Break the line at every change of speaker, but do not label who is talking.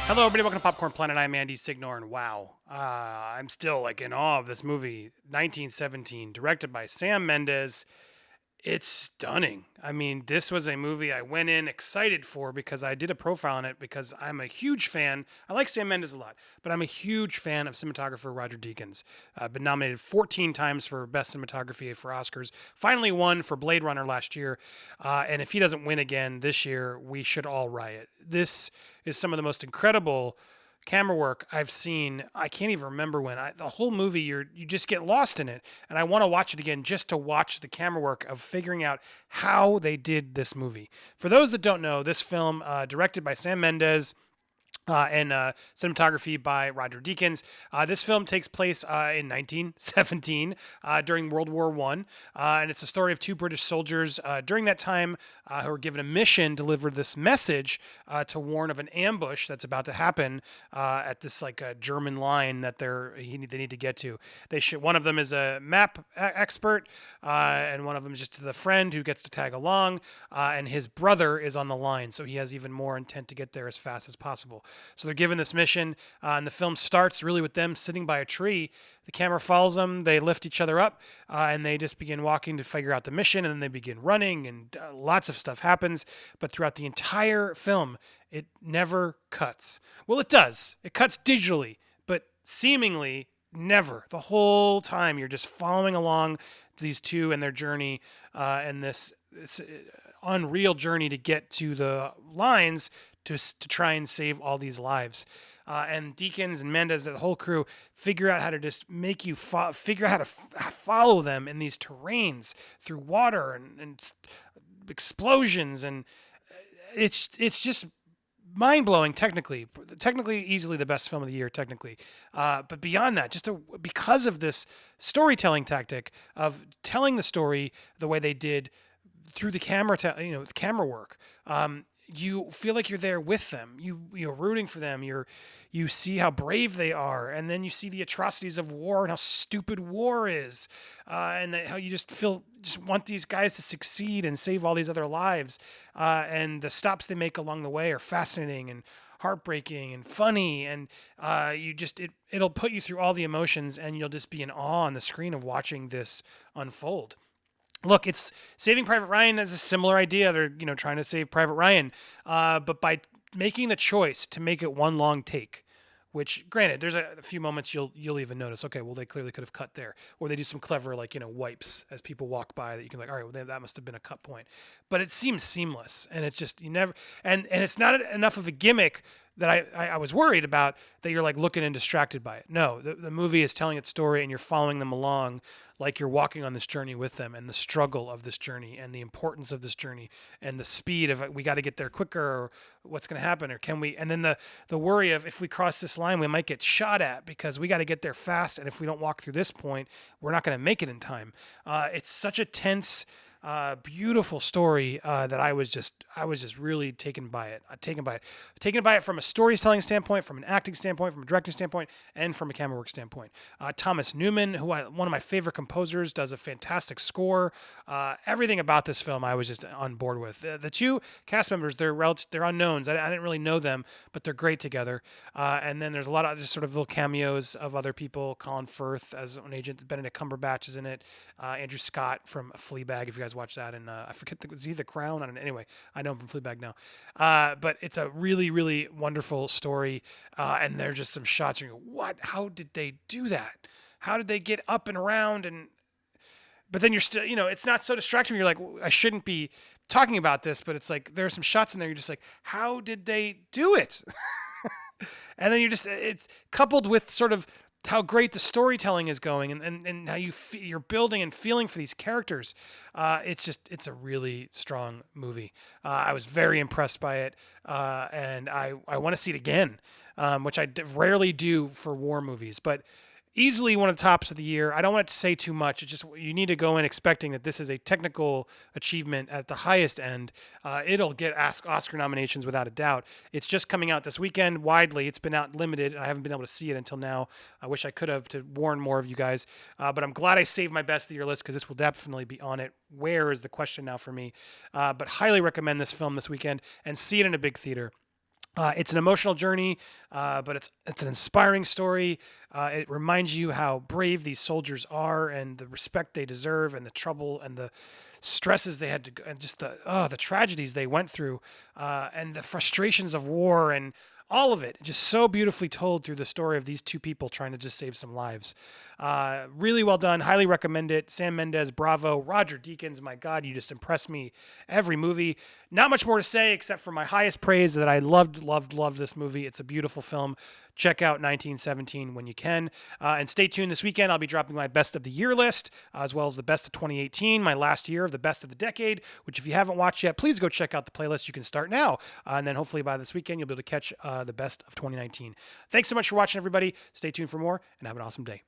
Hello, everybody. Welcome to Popcorn Planet. I'm Andy Signor, and wow, I'm still in awe of this movie, 1917, directed by Sam Mendes. It's stunning. I mean, this was a movie I went in excited for because I did a profile on it because I'm a huge fan. I like Sam Mendes a lot, but I'm a huge fan of cinematographer Roger Deakins. Been nominated 14 times for Best Cinematography for Oscars. Finally won for Blade Runner last year. And if he doesn't win again this year, we should all riot. This is some of the most incredible camera work I've seen. I can't even remember when. The whole movie, you just get lost in it, and I want to watch it again just to watch the camera work of figuring out how they did this movie. For those that don't know, this film, directed by Sam Mendes, and cinematography by Roger Deakins. This film takes place in 1917 during World War One, and it's the story of two British soldiers during that time who were given a mission, delivered this message to warn of an ambush that's about to happen at this German line that they need to get to. One of them is a map expert, and one of them is just the friend who gets to tag along, and his brother is on the line, so he has even more intent to get there as fast as possible. So they're given this mission, and the film starts really with them sitting by a tree. The camera follows them. They lift each other up, and they just begin walking to figure out the mission, and then they begin running, and lots of stuff happens. But throughout the entire film, it never cuts. Well, it does. It cuts digitally, but seemingly never. The whole time, you're just following along these two and their journey, and this unreal journey to get to the lines to try and save all these lives. And Deakins and Mendes, the whole crew, figure out how to just make you figure out how to follow them in these terrains through water and explosions, and it's just mind blowing. Technically easily the best film of the year. Technically, but beyond that, because of this storytelling tactic of telling the story the way they did through the camera work. You feel like you're there with them. You're rooting for them. You see how brave they are, and then you see the atrocities of war and how stupid war is, and how you just want these guys to succeed and save all these other lives. And the stops they make along the way are fascinating and heartbreaking and funny, and it'll put you through all the emotions, and you'll just be in awe on the screen of watching this unfold. Look, it's Saving Private Ryan has a similar idea. They're trying to save Private Ryan, but by making the choice to make it one long take, which granted, there's a few moments you'll even notice. Okay, well they clearly could have cut there, or they do some clever wipes as people walk by that you can all right, well that must have been a cut point. But it seems seamless, and it's just you never and it's not enough of a gimmick that I was worried about that you're looking and distracted by it. No, the movie is telling its story and you're following them along like you're walking on this journey with them, and the struggle of this journey and the importance of this journey and the speed of we got to get there quicker, or what's going to happen, or can we, and then the worry of if we cross this line we might get shot at because we got to get there fast, and if we don't walk through this point we're not going to make it in time. It's such a tense beautiful story that I was just really taken by it. Taken by it from a storytelling standpoint, from an acting standpoint, from a directing standpoint, and from a camera work standpoint. Thomas Newman, one of my favorite composers, does a fantastic score. Everything about this film I was just on board with. The two cast members, they're unknowns. I didn't really know them, but they're great together. And then there's a lot of just sort of little cameos of other people. Colin Firth as an agent. Benedict Cumberbatch is in it. Andrew Scott from Fleabag, if you guys watch that, and I forget was he The Crown? I don't know. Anyway, I know him from Fleabag now. But it's a really, really wonderful story, and there's just some shots where you go, what? How did they do that? How did they get up and around? But then you're still, it's not so distracting. You're like, I shouldn't be talking about this, but it's like there are some shots in there. You're just like, how did they do it? And then it's coupled with sort of how great the storytelling is going, and how you're building and feeling for these characters. It's a really strong movie. I was very impressed by it, and I want to see it again, which I rarely do for war movies, but easily one of the tops of the year. I don't want to say too much. It's just you need to go in expecting that this is a technical achievement at the highest end. It'll get Oscar nominations without a doubt. It's just coming out this weekend widely. It's been out limited, and I haven't been able to see it until now. I wish I could have to warn more of you guys. But I'm glad I saved my best of the year list because this will definitely be on it. Where is the question now for me? But highly recommend this film this weekend and see it in a big theater. It's an emotional journey, but it's an inspiring story. It reminds you how brave these soldiers are and the respect they deserve and the trouble and the stresses they had to go and just the tragedies they went through and the frustrations of war and all of it just so beautifully told through the story of these two people trying to just save some lives. Really well done. Highly recommend it. Sam Mendes, bravo. Roger Deakins, my God, you just impressed me every movie. Not much more to say except for my highest praise that I loved this movie. It's a beautiful film. Check out 1917 when you can. And stay tuned this weekend. I'll be dropping my best of the year list, as well as the best of 2018, my last year of the best of the decade, which if you haven't watched yet, please go check out the playlist. You can start now. And then hopefully by this weekend, you'll be able to catch the best of 2019. Thanks so much for watching, everybody. Stay tuned for more and have an awesome day.